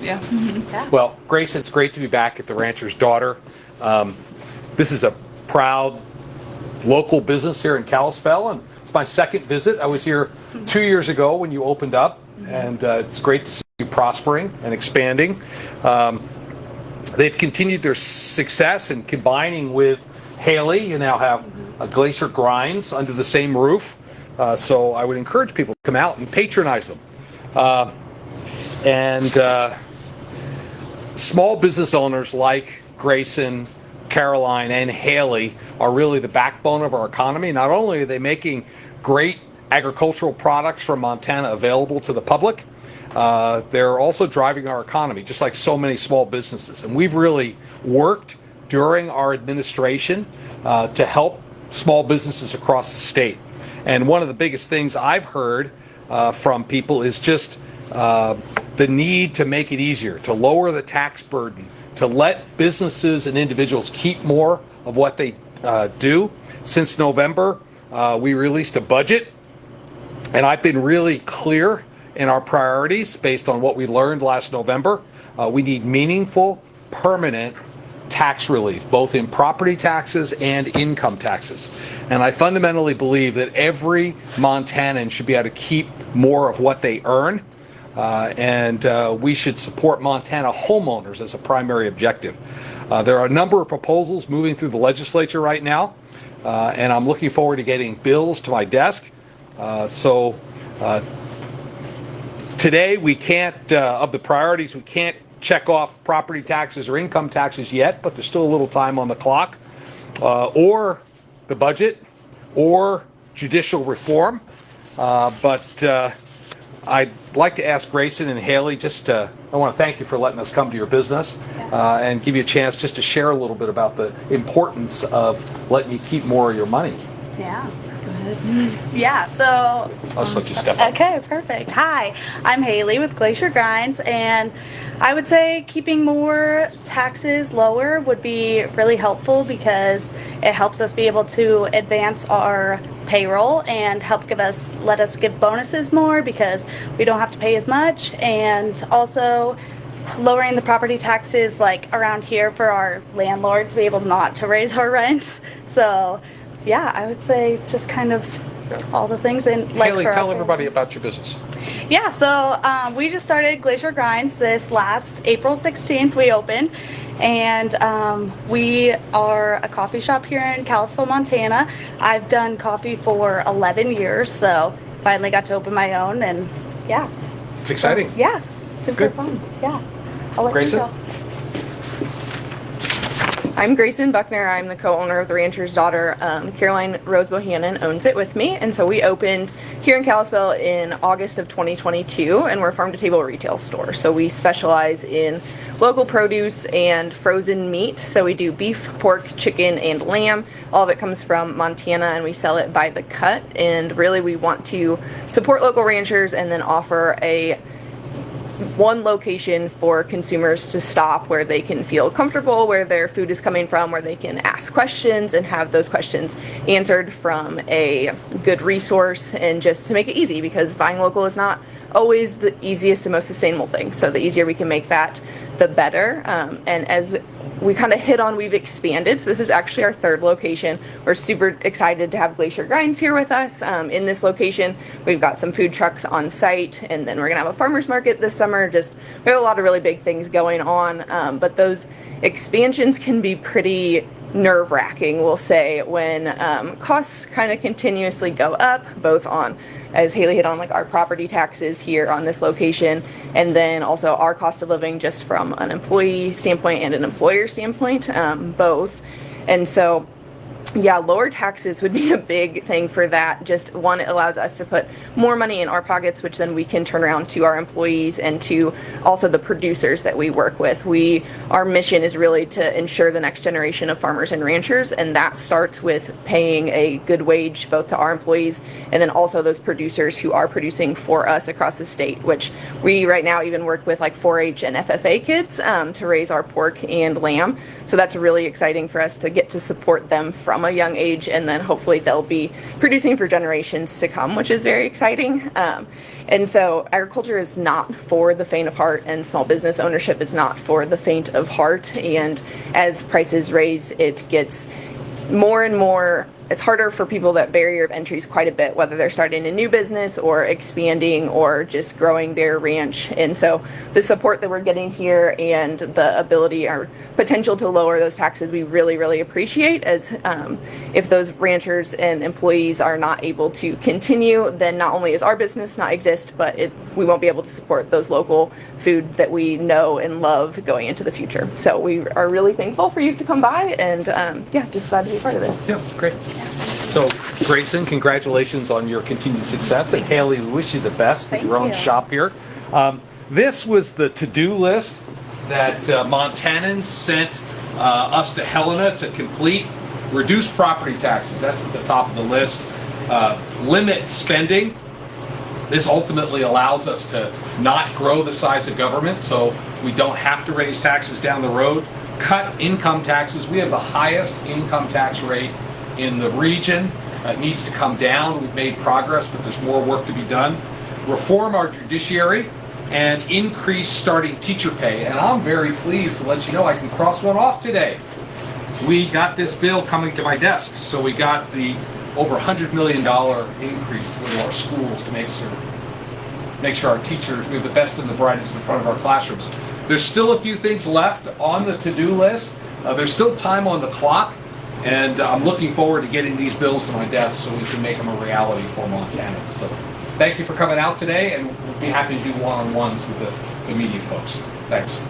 Yeah. Yeah. Well, Grace, it's great to be back at the Rancher's Daughter. This is a proud local business here in Kalispell, and it's my second visit. I was here 2 years ago when you opened up, and it's great to see you prospering and expanding. They've continued their success in combining with Haley. You now have a Glacier Grinds under the same roof, so I would encourage people to come out and patronize them. Small business owners like Grayson, Caroline, and Haley are really the backbone of our economy. Not only are they making great agricultural products from Montana available to the public, they're also driving our economy, just like so many small businesses. And we've really worked during our administration to help small businesses across the state. And one of the biggest things I've heard from people is just the need to make it easier, to lower the tax burden, to let businesses and individuals keep more of what they do. Since November, we released a budget, and I've been really clear in our priorities based on what we learned last November. We need meaningful, permanent tax relief, both in property taxes and income taxes. And I fundamentally believe that every Montanan should be able to keep more of what they earn. And we should support Montana homeowners as a primary objective. There are a number of proposals moving through the legislature right now, and I'm looking forward to getting bills to my desk. Today we can't, of the priorities, we can't check off property taxes or income taxes yet, but there's still a little time on the clock, or the budget, or judicial reform. But I'd like to ask Grayson and Haley, I want to thank you for letting us come to your business and give you a chance just to share a little bit about the importance of letting you keep more of your money. Yeah. Go ahead. Yeah, so I'll just let you step up. Okay, perfect. Hi, I'm Haley with Glacier Grinds, and I would say keeping more taxes lower would be really helpful because it helps us be able to advance our payroll and let us give bonuses more because we don't have to pay as much, and also lowering the property taxes like around here for our landlord to be able not to raise our rents. So yeah, I would say just kind of all the things. And like, Haley, tell everybody about your business. Yeah, so we just started Glacier Grinds this last April 16th. We opened, and we are a coffee shop here in Kalispell, Montana. I've done coffee for 11 years, so finally got to open my own, and yeah. It's exciting. So, yeah, super Good. fun. Yeah. I'll let Grayson? you go. I'm Grayson Buckner. I'm the co-owner of the Rancher's Daughter. Caroline Rose Bohannon owns it with me, and so we opened here in Kalispell in August of 2022, and we're a farm-to-table retail store. So we specialize in local produce and frozen meat. So we do beef, pork, chicken, and lamb. All of it comes from Montana, and we sell it by the cut. And really, we want to support local ranchers and then offer one location for consumers to stop where they can feel comfortable, where their food is coming from, where they can ask questions and have those questions answered from a good resource, and just to make it easy, because buying local is not always the easiest and most sustainable thing. So the easier we can make that, the better. And as we kind of hit on, we've expanded. So this is actually our third location. We're super excited to have Glacier Grinds here with us. In this location, we've got some food trucks on site, and then we're gonna have a farmer's market this summer. We have a lot of really big things going on, but those expansions can be pretty nerve-wracking, we'll say, when costs kind of continuously go up, both on, as Haley hit on, like our property taxes here on this location, and then also our cost of living just from an employee standpoint and an employer standpoint, both. And so yeah, lower taxes would be a big thing for that. Just one, it allows us to put more money in our pockets, which then we can turn around to our employees and to also the producers that we work with. Our mission is really to ensure the next generation of farmers and ranchers, and that starts with paying a good wage both to our employees and then also those producers who are producing for us across the state, which we right now even work with like 4-H and FFA kids to raise our pork and lamb. So that's really exciting for us to get to support them from from a young age, and then hopefully they'll be producing for generations to come, which is very exciting. And so agriculture is not for the faint of heart, and small business ownership is not for the faint of heart. And as prices raise, it gets more and more, it's harder for people. That barrier of entry is quite a bit, whether they're starting a new business or expanding or just growing their ranch. And so the support that we're getting here and the ability or potential to lower those taxes, we really, really appreciate. As if those ranchers and employees are not able to continue, then not only is our business not exist, but we won't be able to support those local food that we know and love going into the future. So we are really thankful for you to come by, and just glad to be part of this. Yeah, great. So, Grayson, congratulations on your continued success. And Haley, we wish you the best with your own shop here. This was the to-do list that Montanans sent us to Helena to complete. Reduce property taxes, that's at the top of the list. Limit spending. This ultimately allows us to not grow the size of government, so we don't have to raise taxes down the road. Cut income taxes. We have the highest income tax rate in the region. It needs to come down. We've made progress, but there's more work to be done. Reform our judiciary and increase starting teacher pay. And I'm very pleased to let you know I can cross one off today. We got this bill coming to my desk, so we got the over $100 million increase to our schools to make sure our teachers, we have the best and the brightest in front of our classrooms. There's still a few things left on the to-do list. There's still time on the clock. And I'm looking forward to getting these bills to my desk so we can make them a reality for Montana. So thank you for coming out today, and we'll be happy to do one-on-ones with the media folks. Thanks.